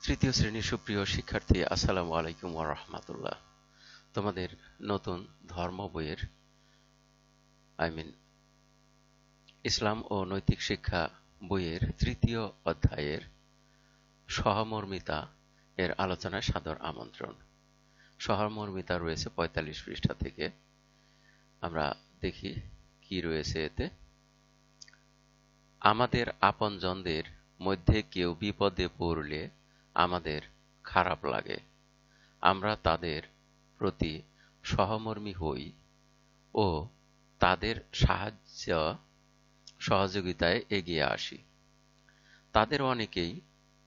তৃতীয় শ্রেণীর সুপ্রিয় শিক্ষার্থী, আসসালামু আলাইকুম ওয়া রাহমাতুল্লাহ। তোমাদের নতুন ধর্ম বইয়ের ইসলাম ও নৈতিক শিক্ষা বইয়ের তৃতীয় অধ্যায়ের সহমর্মিতা এর আলোচনায় সাদর আমন্ত্রণ। সহমর্মিতা রয়েছে ৪৫ পৃষ্ঠা থেকে। আমরা দেখি কি রয়েছে এতে। আমাদের আপনজনদের মধ্যে কেউ বিপদে পড়লে আমাদের খারাপ লাগে। আমরা তাদের প্রতি সহমর্মী হই ও তাদের সহযোগিতায় এগিয়ে আসি। তাদের অনেকেই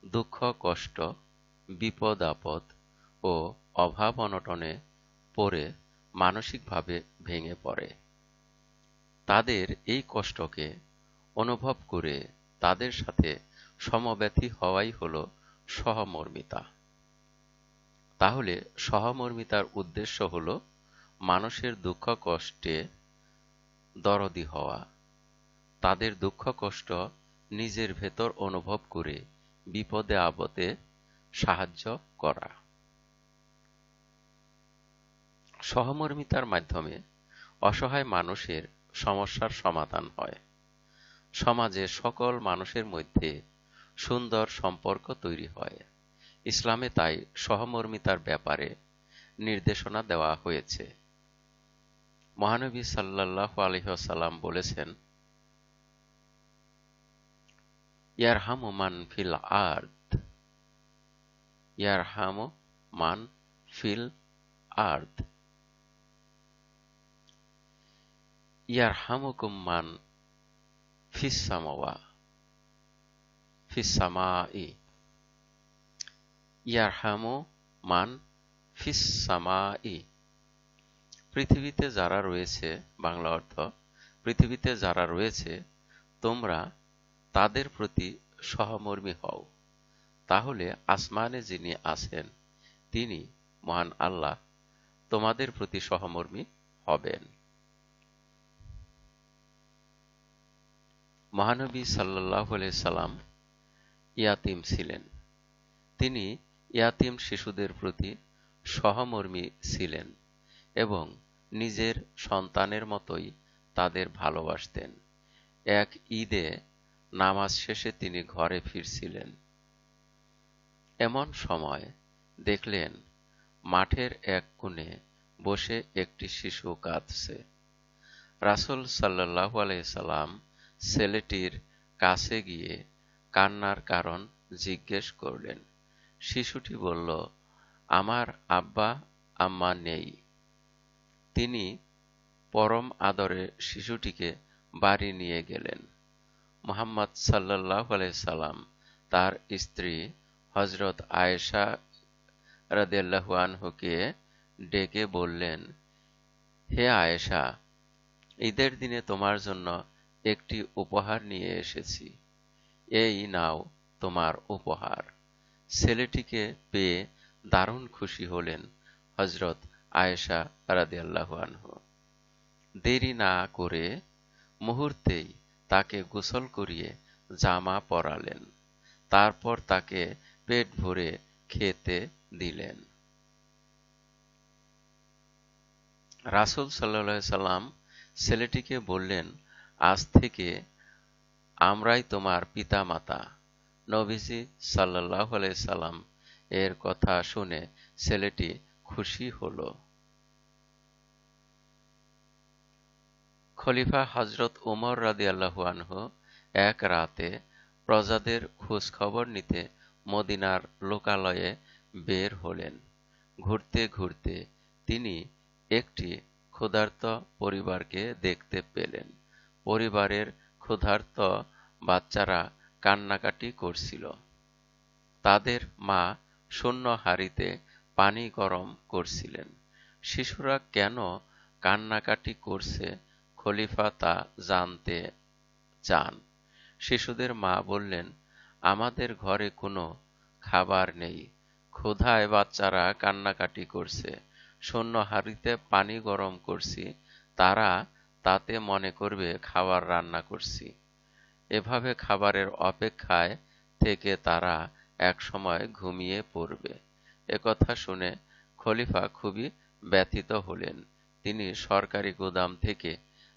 দুঃখ কষ্ট, বিপদ আপদ ও অভাব অনটনে পড়ে মানসিকভাবে ভেঙে পড়ে। তাদের এই কষ্টকে অনুভব করে তাদের সাথে সমব্যথী হওয়াই হলো সহমর্মিতা। তাহলে সহমর্মিতার উদ্দেশ্য হলো মানুষের দুঃখ কষ্টে দরদি হওয়া, তাদের দুঃখ কষ্ট নিজের ভেতর অনুভব করে বিপদে আপদে সাহায্য করা। সহমর্মিতার মাধ্যমে অসহায় মানুষের সমস্যার সমাধান হয়। সমাজে সকল মানুষের মধ্যে সুন্দর সম্পর্ক তৈরি হয়। ইসলামে তাই সহমর্মিতার ব্যাপারে নির্দেশনা দেওয়া হয়েছে। মহানবী সাল্লাল্লাহু আলাইহি ওয়াসাল্লাম বলেছেন, ইয়ারহামু মান ফিল আরদ, ইয়ারহামু মান ফিল আরদ, ইয়ারহামুকুম মান ফিস সামাই, ইয়ারহামু মান ফিস সামাই। পৃথিবীতে যারা রয়েছে, বাংলা অর্থ, পৃথিবীতে যারা রয়েছে তোমরা তাদের প্রতি সহমর্মী হও, তাহলে আসমানে যিনি আছেন তিনি মহান আল্লাহ তোমাদের প্রতি সহমর্মী হবেন। মহানবী সাল্লাল্লাহু আলাইহি সাল্লাম ইয়াতিম ছিলেন। তিনি ইয়াতিম শিশুদের প্রতি সহমর্মী ছিলেন এবং নিজের সন্তানের মতোই তাদের ভালোবাসতেন। এক ঈদে নামাজ শেষে তিনি ঘরে ফিরছিলেন। এমন সময় দেখলেন মাঠের এক কোণে বসে একটি শিশু কাঁদছে। রাসূল সাল্লাল্লাহু আলাইহি সাল্লাম ছেলেটির কাছে গিয়ে কান্নার কারণ জিজ্ঞেস করলেন। শিশুটি বলল, আমার আব্বা আম্মা নেই। তিনি পরম আদরে শিশুটিকে বাড়ি নিয়ে গেলেন। মুহাম্মদ সাল্লাল্লাহু আলাইহি সাল্লাম তার স্ত্রী হযরত আয়েশা রাদিয়াল্লাহু আনহাকে ডেকে বললেন, হে আয়েশা, ঈদের দিনে তোমার জন্য একটি উপহার নিয়ে এসেছি। এই নাও তোমার উপহার। ছেলেটিকে পেয়ে দারুণ খুশি হলেন হযরত আয়েশা রাদিয়াল্লাহু আনহা। দেরি না করে মুহূর্তেই তাকে গোসল করিয়ে জামা পরালেন। তারপর তাকে পেট ভরে খেতে দিলেন। রাসূল সাল্লাল্লাহু আলাইহি সাল্লাম ছেলেটিকে বললেন, আজ থেকে আমরাই তোমার পিতামাতা। নবীজি সাল্লাল্লাহু আলাইহি সাল্লাম এর কথা শুনে ছেলেটি খুশি হল। খলিফা হযরত উমর রাদিয়াল্লাহু আনহু এক রাতে প্রজাদের খোঁজ খবর নিতে মদিনার লোকালয়ে বের হলেন। ঘুরতে ঘুরতে তিনি একটি ক্ষুধার্ত পরিবারকে দেখতে পেলেন। পরিবারের ক্ষুধার্ত বাচ্চারা কান্নাকাটি করছিল। তাদের মা শূন্য হাঁড়িতে পানি গরম করছিলেন। শিশুরা কেন কান্নাকাটি করছে খলিফা তা জানতে চান। শিশুদের মা বললেন, আমাদের ঘরে কোনো খাবার নেই, ক্ষুধায় বাচ্চারা কান্নাকাটি করছে, শূন্য হাঁড়িতে পানি গরম করছি, তারা তাতে মনে করবে খাবার রান্না করছি। এভাবে খাবারের অপেক্ষায় থেকে তারা এক সময় ঘুমিয়ে পড়বে। একথা শুনে খলিফা খুবই ব্যথিত হলেন। তিনি সরকারি গুদাম থেকে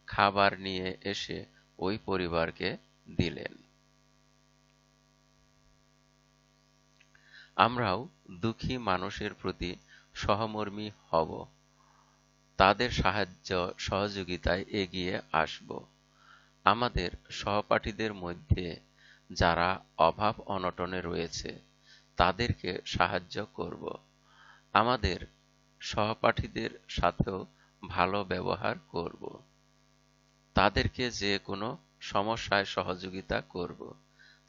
খাবার নিয়ে এসে ওই পরিবারকে দিলেন। আমরাও দুঃখী মানুষের প্রতি সহমর্মী হব, তাদের সাহায্য সহযোগিতায় এগিয়ে আসব। আমাদের সহপাঠীদের মধ্যে যারা অভাব অনটনে রয়েছে তাদেরকে সাহায্য করব। আমাদের সহপাঠীদের সাথেও ভালো ব্যবহার করব। তাদেরকে যে কোনো সমস্যায় সহযোগিতা করব।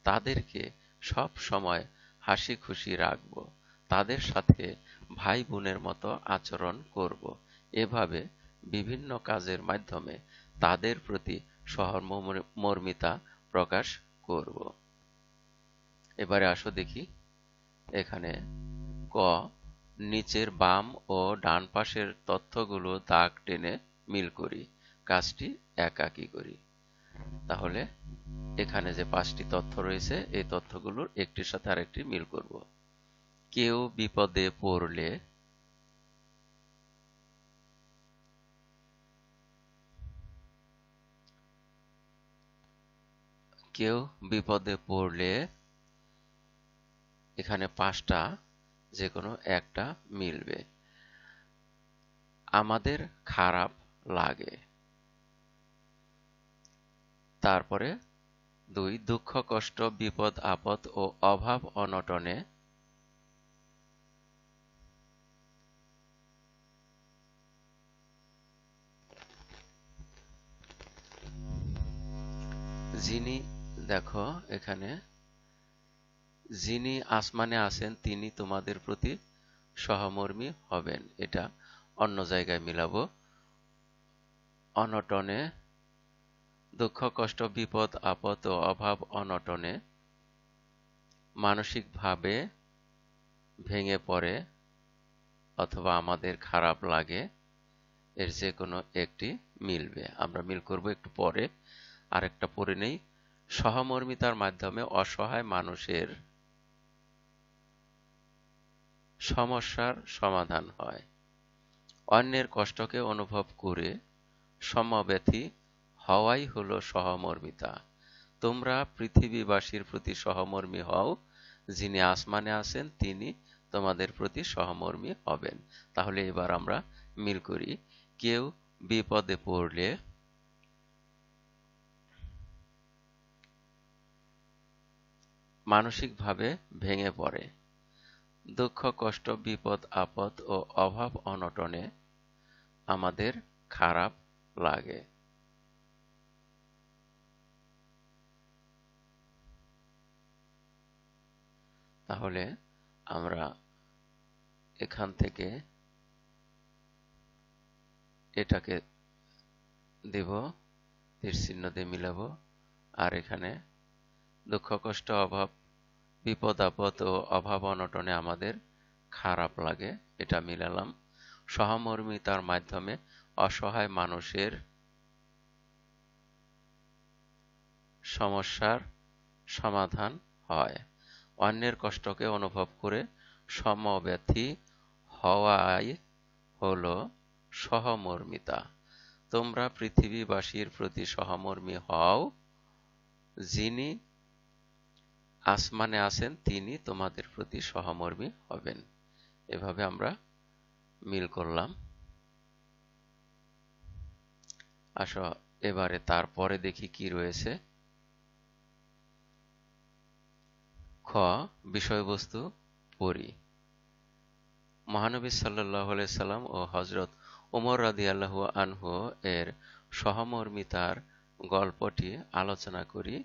তাদেরকে সব সময় হাসি খুশি রাখব। তাদের সাথে ভাই বোনের মতো আচরণ করব। এভাবে বিভিন্ন কাজের মাধ্যমে তাদের প্রতি সহমর্মিতা প্রকাশ করব। এবারে আসো দেখি এখানে ক, নিচের বাম ও ডান পাশের তথ্যগুলো দাগ টেনে মিল করি। কাজটি একাকী করি। তাহলে এখানে যে 5টি তথ্য রয়েছে এই তথ্যগুলোর একটির সাথে আরেকটি মিল করব। কেউ বিপদে পড়লে, কেউ বিপদে পড়লে এখানে 5টা যে কোনো একটা মিলবে। আমাদের খারাপ লাগে। তারপরে 2, দুঃখ কষ্ট বিপদ আপদ ও অভাব অনটনে যিনি, দেখো এখানে যিনি আসমানে আছেন তিনি তোমাদের প্রতি সহমর্মী হবেন, এটা অন্য জায়গায় মিলাবো। অনটনে, দুঃখ কষ্ট বিপদ আপদ ও অভাব অনটনে মানসিকভাবে ভেঙে পড়ে অথবা আমাদের খারাপ লাগে, এর যে কোনো একটি মিলবে। আমরা মিল করব একটু পরে। আরেকটা পড়ে নেই। সহমর্মিতার মাধ্যমে অসহায় মানুষের সমস্যার সমাধান হয়। অন্যের কষ্টকে অনুভব করে সমব্যথী হওয়াই হলো সহমর্মিতা। তোমরা পৃথিবীবাসীর প্রতি সহমর্মী হও, যিনি আসমানে আছেন তিনি তোমাদের প্রতি সহমর্মী হবেন। তাহলে এবার আমরা মিল করি। কেউ বিপদে পড়লে মানসিকভাবে ভেঙে পড়ে। দুঃখ কষ্ট বিপদ আপদ ও অভাব অনটনে আমাদের খারাপ লাগে। তাহলে আমরা এখান থেকে এটাকে দেব, তীর চিহ্ন দিয়ে মিলাবো। আর এখানে দুঃখ কষ্ট অভাব বিপদ আপদ ও অভাব অনটনে আমাদের খারাপ লাগে, এটা মিলালাম। সহমর্মিতার মাধ্যমে অসহায় মানুষের সমস্যার সমাধান হয়। অন্যের কষ্টকে অনুভব করে সমব্যথী হওয়াই হলো সহমর্মিতা। তোমরা পৃথিবীবাসীর প্রতি সহমর্মী হও, যিনি আসমানে আছেন তিনি তোমাদের প্রতি সহমর্মী হবেন। এভাবে আমরা মিল করলাম। আসো এবারে তারপরে দেখি কি রয়েছে। খ, বিষয়বস্তু পড়ি। মহানবী সাল্লাল্লাহু আলাইহি সাল্লাম ও হযরত ওমর রাদিয়াল্লাহু আনহু এর সহমর্মিতার গল্পটি আলোচনা করি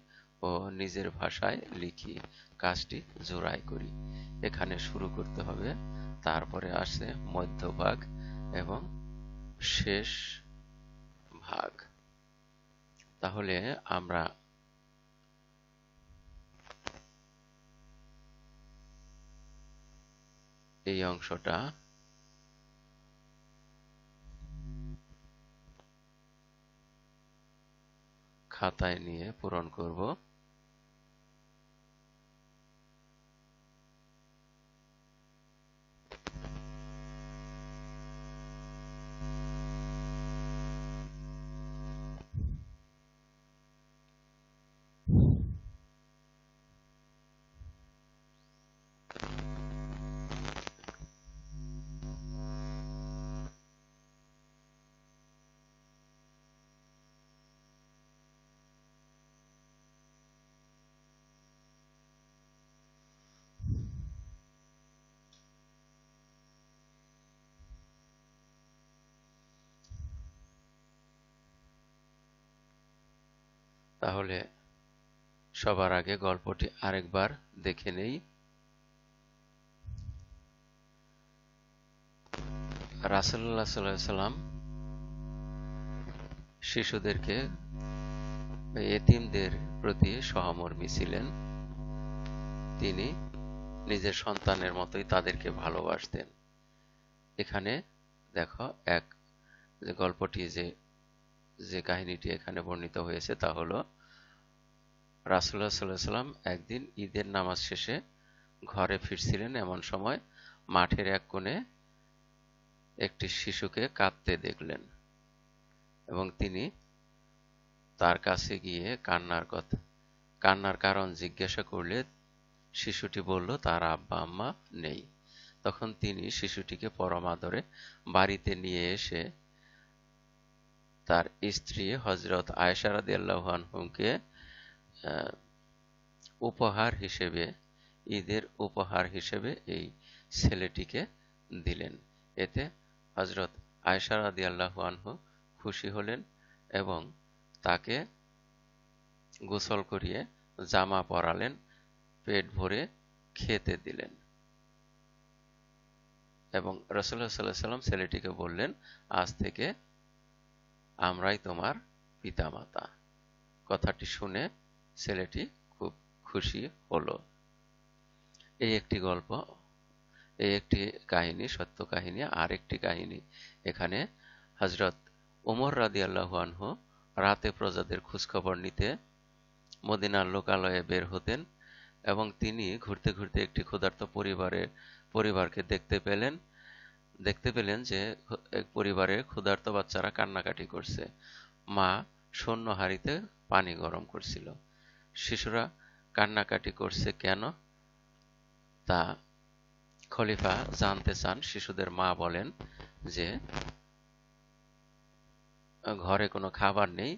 ও নিজের ভাষায় লিখি। কাজটি জোড়াই করি। এখানে শুরু করতে হবে, তারপরে আসে মধ্যভাগ এবং শেষ ভাগ। তাহলে আমরা এই অংশটা খাতায় নিয়ে পূরণ করব। তাহলে সবার আগে গল্পটি আরেকবার দেখে নেই। রাসূলুল্লাহ সাল্লাল্লাহু আলাইহি ওয়াসাল্লাম শিশুদেরকে, এতিমদের প্রতি সহমর্মী ছিলেন। তিনি নিজের সন্তানের মতোই তাদেরকে ভালোবাসতেন। এখানে দেখো যে গল্পটি যে কাহিনীটি এখানে বর্ণিত হয়েছে তা হলো, রাসূলুল্লাহ সাল্লাল্লাহু আলাইহি ওয়াসাল্লাম একদিন ঈদের নামাজ শেষে ঘরে ফিরছিলেন। এমন সময় মাঠের এক কোণে একটি শিশুকে কাঁদতে দেখলেন এবং তিনি তার কাছে গিয়ে কান্নার কারণ জিজ্ঞাসা করলে শিশুটি বলল তার আব্বা আম্মা নেই। তখন তিনি শিশুটিকে পরম আদরে বাড়িতে নিয়ে এসে তার স্ত্রী হযরত আয়েশা রাদিয়াল্লাহু আনহাকে ঈদের উপহার হিসেবে এই ছেলেটিকে দিলেন। এতে হযরত আয়েশা রাদিয়াল্লাহু আনহা খুশি হলেন এবং তাকে গোসল করিয়ে জামা পরালেন, পেট ভরে খেতে দিলেন এবং রাসূলুল্লাহ সাল্লাল্লাহু আলাইহি ওয়াসাল্লাম ছেলেটিকে বললেন, আজ থেকে আমরাই তোমার পিতামাতা। কথাটি শুনে ছেলেটি খুব খুশি হলো। এই একটি গল্প, এই একটি কাহিনী, সত্য কাহিনী। আর একটি কাহিনী, এখানে হযরত ওমর রাদিয়াল্লাহু আনহু রাতে প্রজাদের খোঁজখবর নিতে মদিনার লোকালয়ে বের হতেন এবং তিনি ঘুরতে ঘুরতে একটি ক্ষুধার্ত পরিবারকে দেখতে পেলেন যে এক পরিবারের ক্ষুধার্ত বাচ্চারা কান্নাকাটি করছে। মা শূন্য হাঁড়িতে পানি গরম করছিল। শিশুরা কান্নাকাটি করছে কেন তা খলিফা জানতে চান। শিশুদের মা বলেন যে ঘরে কোনো খাবার নেই,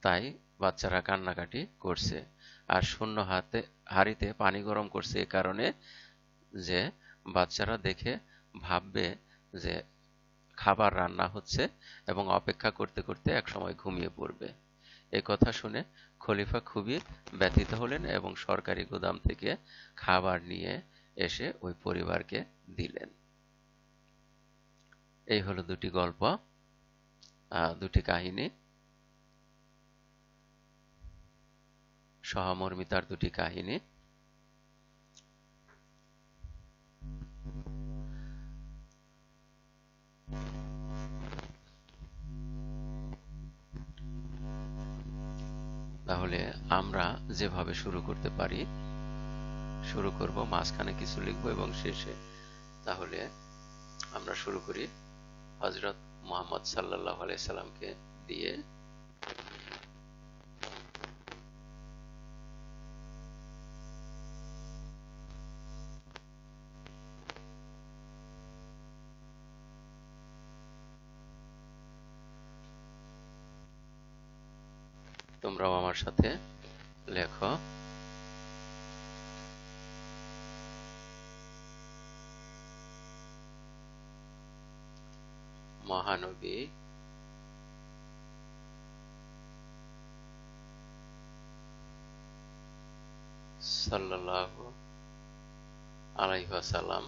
তাই বাচ্চারা কান্নাকাটি করছে। আর শূন্য হাঁড়িতে পানি গরম করছে এ কারণে যে বাচ্চারা দেখে ভাববে যে খাবার রান্না হচ্ছে এবং অপেক্ষা করতে করতে একসময় ঘুমিয়ে পড়বে। এ কথা শুনে খলিফা খুবই ব্যথিত হলেন এবং সরকারি গুদাম থেকে খাবার নিয়ে এসে ওই পরিবারকে দিলেন। এই হলো দুটি গল্প, দুটি কাহিনী, সহমর্মিতার দুটি কাহিনী। তাহলে আমরা যেভাবে শুরু করতে পারি, শুরু করব, মাঝখানে কিছু লিখবো এবং শেষে। তাহলে আমরা শুরু করি হযরত মুহাম্মদ সাল্লাল্লাহু আলাইহি সাল্লামকে দিয়ে। তোমরাও আমার সাথে লেখো। মহানবী সাল্লাল্লাহু আলাইহি ওয়াসাল্লাম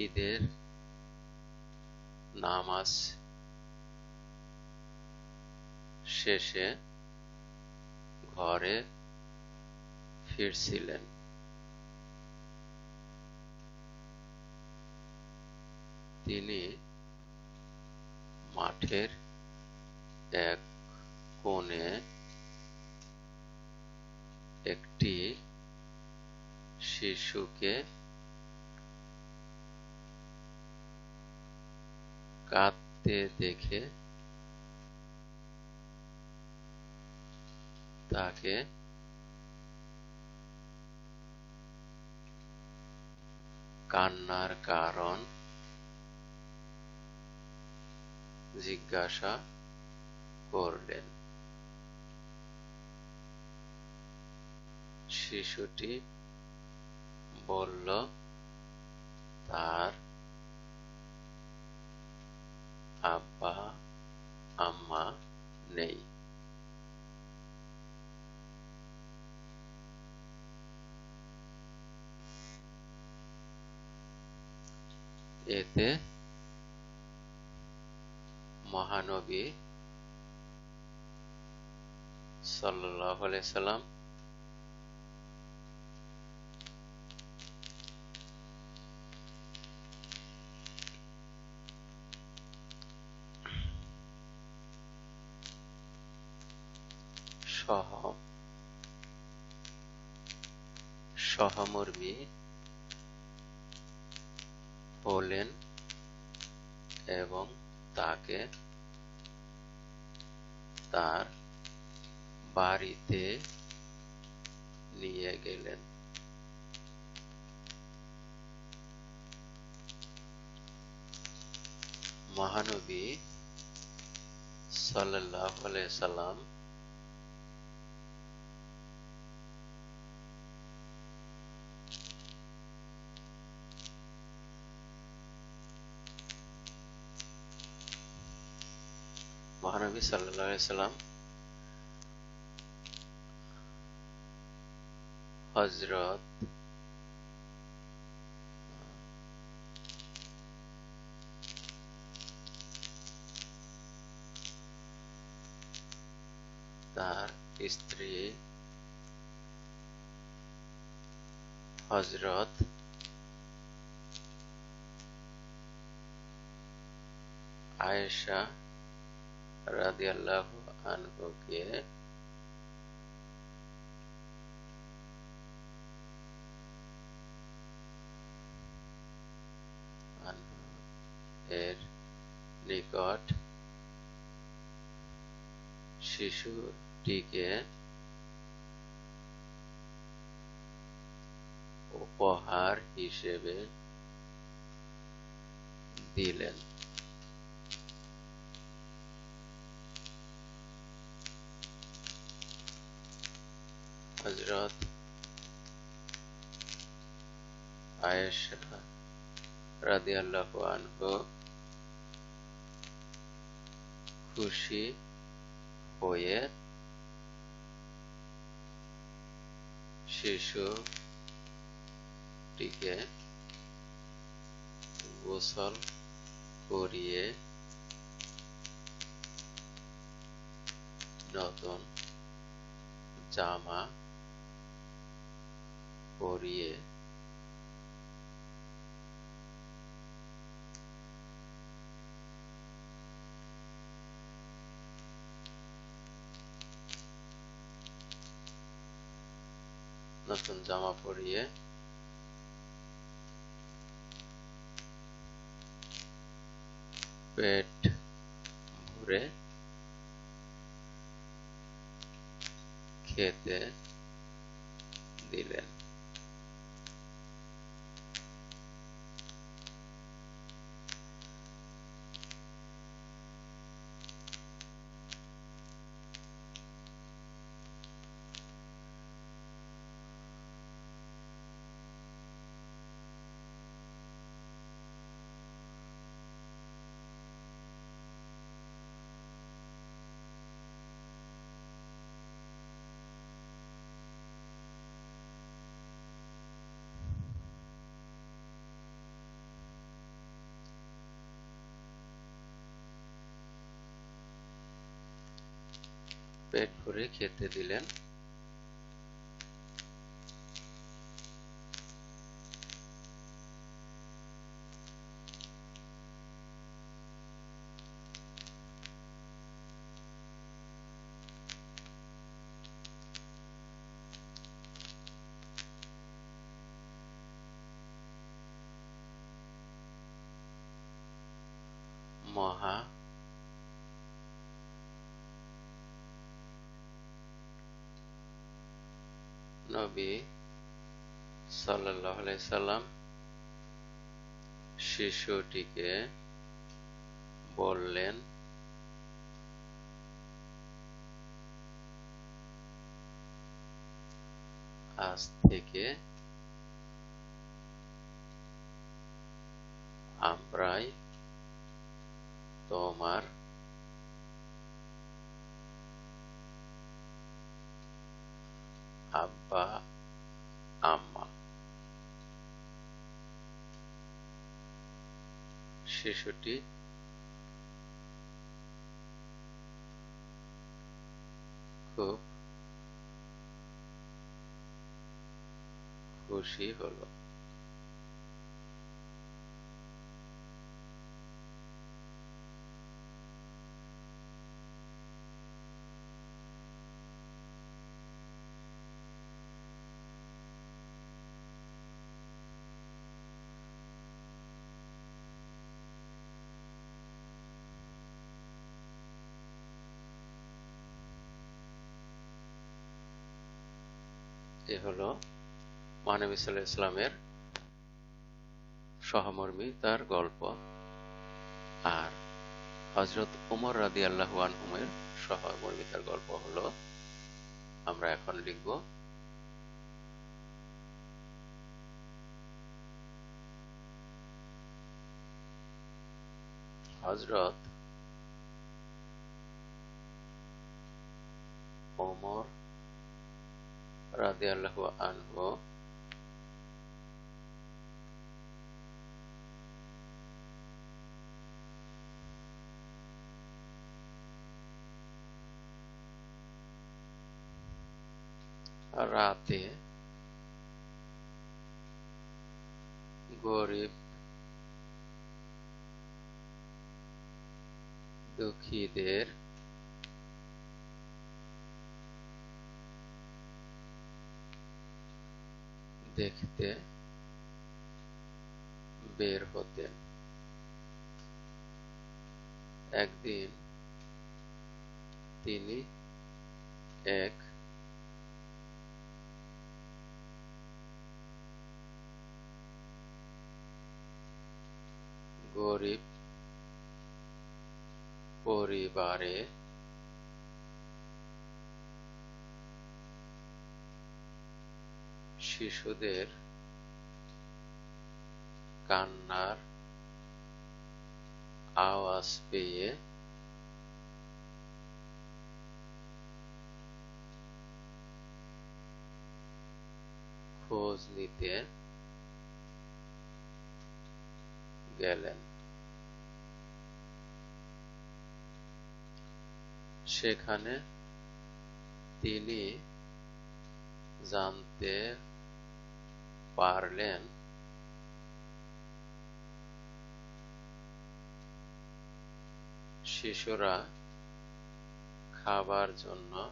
ঈদের নামাজ শেষে ঘরে ফিরছিলেন। তিনি মাঠের এক কোণে একটি শিশুকে কাঁদতে দেখে তাকে কান্নার কারণ জিজ্ঞাসা করলেন। শিশুটি বলল, তার আব্বা আম্মা নেই। এতে মহানবী সাল্লাল্লাহু আলাইহি সাল্লাম সহমর্মী হলেন এবং তাকে তার বাড়িতে নিয়ে গেলেন। মহানবী সাল্লাল্লাহু আলাইহি সাল্লাম হযরত তার স্ত্রী হযরত আয়েশা রাদিয়াল্লাহু আনহাকে এর নিকট শিশুটিকে উপহার হিসেবে দিলেন। হযরত আয়েশা রাদিয়াল্লাহু আনহা খুশি হয়ে শিশুটিকে গোসল করিয়ে নতুন জামা পরিয়ে পেট ভরে খেতে দিলেন। পেট ভরে খেতে দিলেন। মহানবী সাল্লাল্লাহু আলাইহি সাল্লাম শিশুটিকে বললেন, আজ থেকে আমরাই তোমার আব্বা আম্মা। শিশুটি খুব খুশি হলো। এ হলো মহানবী সাল্লাল্লাহু আলাইহি ওয়াসাল্লামের সহমর্মিতার গল্প। আর হযরত ওমর রাদিয়াল্লাহু আনহুমের সহমর্মিতার গল্প হলো আমরা এখন লিখব। হযরত ওমর রাদিয়াল্লাহু আনহু রাতে গরিব দুঃখীদের দেখতে বের হতেন। একদিন তিনি এক গরিব পরিবারে শিশুদের কান্নার আওয়াজ পেয়ে খোঁজ নিতে গেলেন। সেখানে তিনি জানতে পারলেন শিশুরা খাবার জন্য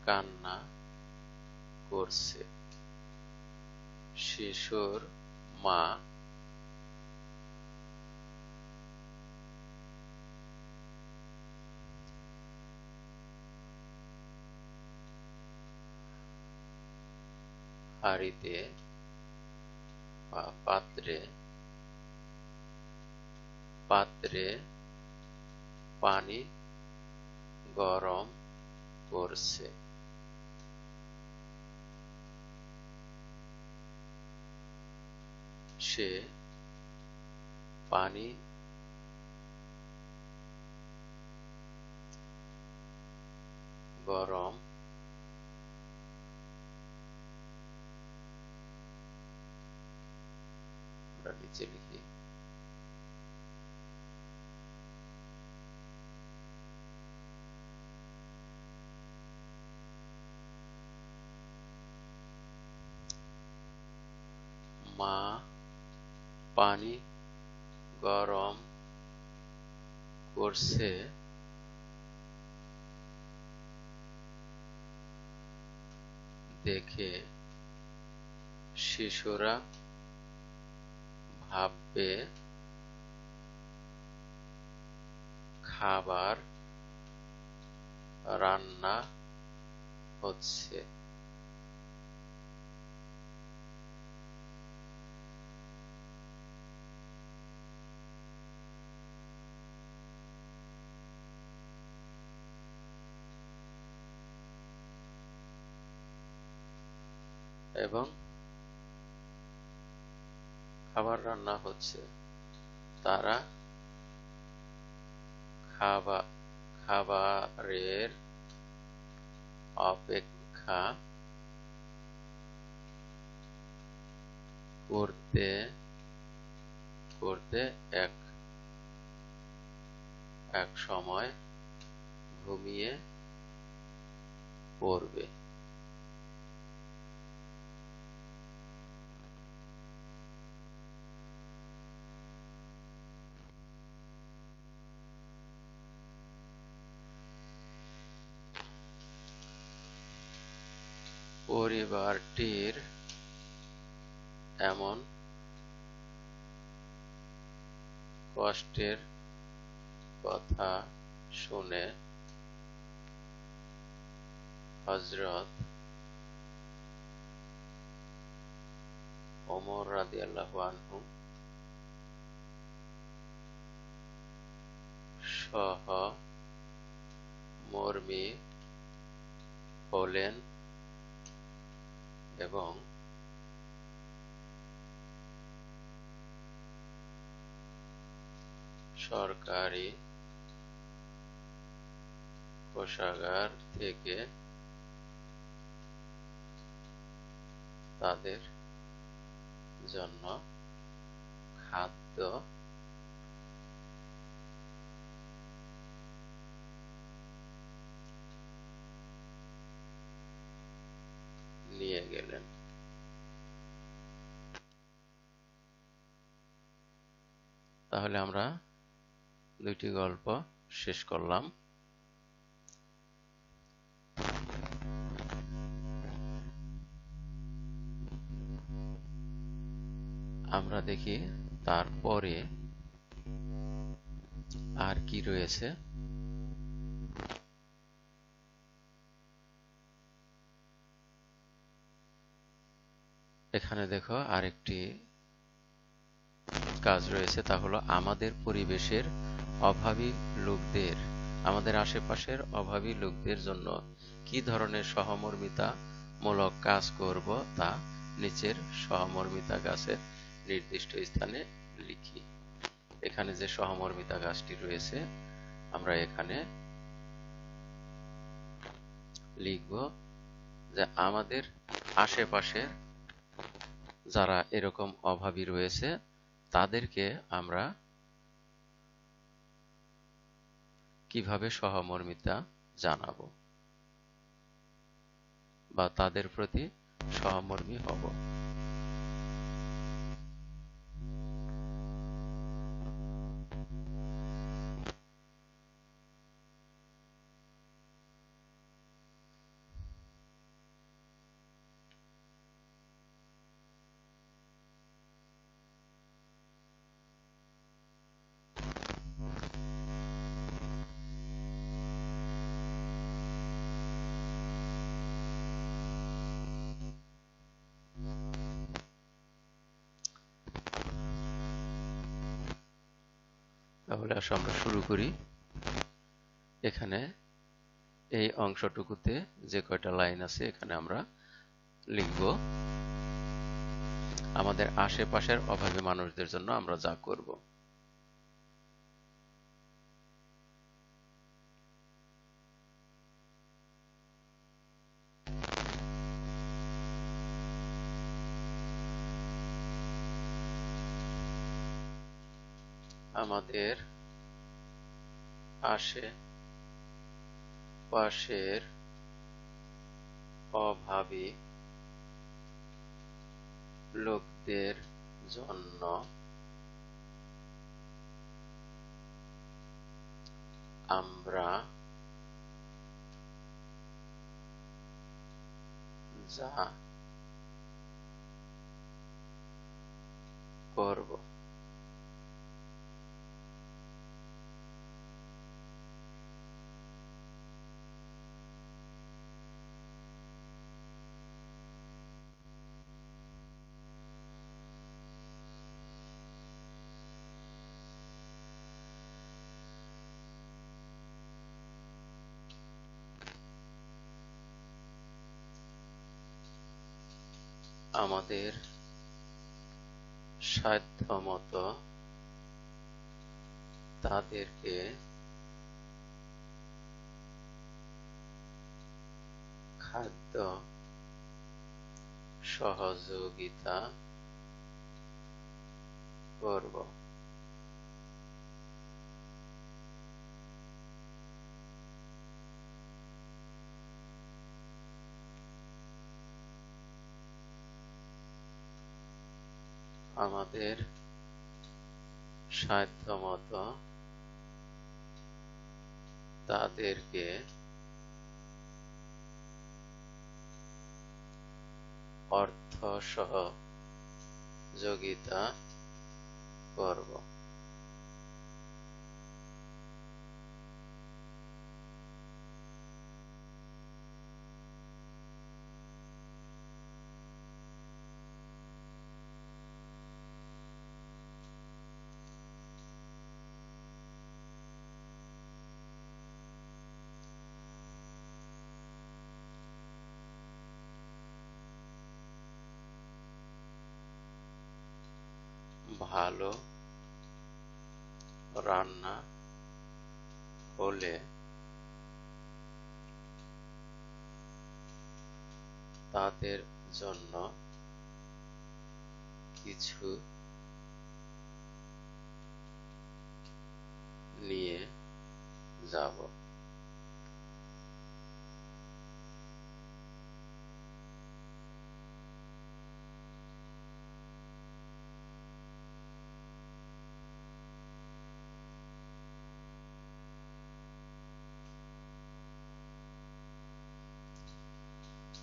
কান্না করছে। শিশুর মা হাঁড়িতে বা পাত্রে পাত্রে পানি গরম করছে। সে পানি গরম আমরা নিচে লিখি। মা পানি গরম করছে দেখে শিশুরা ভাববে খাবার রান্না হচ্ছে। এবং খাবার রান্না হচ্ছে, তারা খাবারের অপেক্ষা করতে করতে এক সময় ঘুমিয়ে পড়বে। পরিবারটির এমন কষ্টের কথা শুনে হযরত ওমর রাদিয়াল্লাহু আনহু সহমর্মী হলেন এবং সরকারি কোষাগার থেকে তাদের জন্য খাদ্য নিয়ে গেলেন। তাহলে আমরা দুইটি গল্প শেষ করলাম। আমরা দেখি তারপরে আর কি রয়েছে। এখানে দেখো আরেকটি কাজ রয়েছে, তা হলো আমাদের পরিবেশের অভাবী লোকদের, আমাদের আশেপাশের অভাবী লোকদের জন্য কি ধরনের সহমর্মিতামূলক কাজ করব তা নিচের সহমর্মিতা গাছের নির্দিষ্ট স্থানে লিখি। এখানে যে সহমর্মিতা গাছটি রয়েছে আমরা এখানে লিখব যে আমাদের আশেপাশে যারা এরকম অভাবী রয়েছে তাদেরকে আমরা কিভাবে সহমর্মিতা জানাবো বা তাদের প্রতি সহমর্মী হব। তাহলে আসো আমরা শুরু করি। এখানে এই অংশটুকুতে যে কয়টা লাইন আছে এখানে আমরা লিখব আমাদের আশেপাশের অভাবী মানুষদের জন্য আমরা যা করব। আমাদের আশেপাশের অভাবী লোকদের জন্য আমরা যা করব। আমাদের সাধ্যমতো তাদেরকে খাদ্য সহযোগিতা করব। আমাদের সাধ্যমতো তাদেরকে অর্থ সহযোগিতা করব। ভালো রান্না হলে তাদের জন্য কিছু নিয়ে যাব।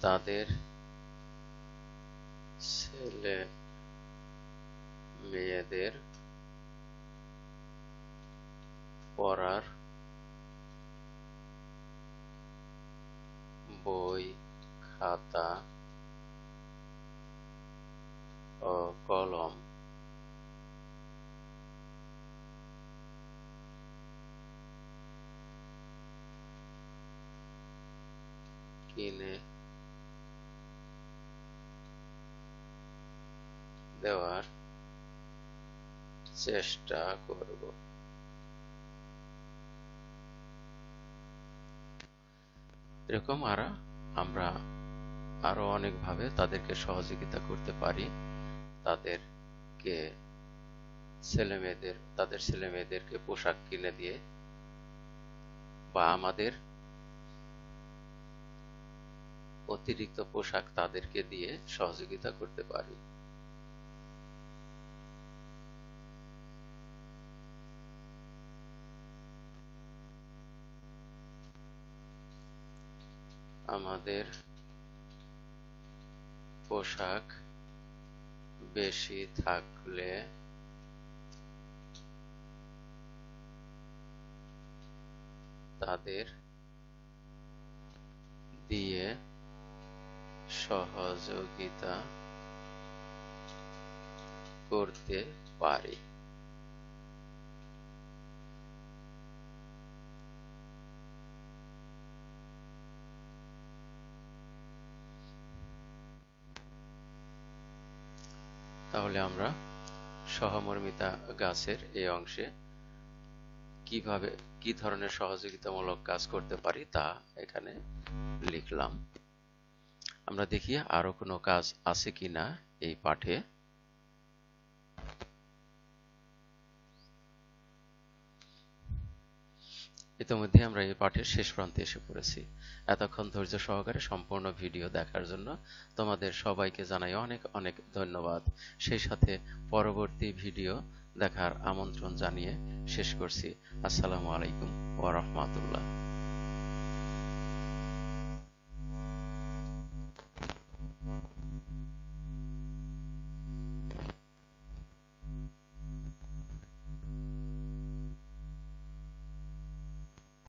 তাদের ছেলে মেয়েদের পড়ার বই, খাতা ও কলম কিনে দেওয়ার চেষ্টা করব। এরকম আমরা আরো অনেকভাবে তাদেরকে সহযোগিতা করতে পারি। তাদেরকে তাদের ছেলে মেয়েদেরকে পোশাক কিনে দিয়ে বা আমাদের অতিরিক্ত পোশাক তাদেরকে দিয়ে সহযোগিতা করতে পারি। আমাদের পোশাক বেশি থাকলে তাদের দিয়ে সহযোগিতা করতে পারি। তাহলে আমরা সহমর্মিতা গাছের এই অংশে কি ধরনের সহযোগিতামূলক কাজ করতে পারি তা এখানে লিখলাম। আমরা দেখি আরো কোনো কাজ আছে কিনা এই পাঠে। ইতিমধ্যে আমরা এই পাঠের শেষ প্রান্তে এসে পড়েছি। এতক্ষণ ধৈর্য সহকারে সম্পূর্ণ ভিডিও দেখার জন্য তোমাদের সবাইকে জানাই অনেক অনেক ধন্যবাদ। সেই সাথে পরবর্তী ভিডিও দেখার আমন্ত্রণ জানিয়ে শেষ করছি। আসসালামু আলাইকুম ওয়া রাহমাতুল্লাহ।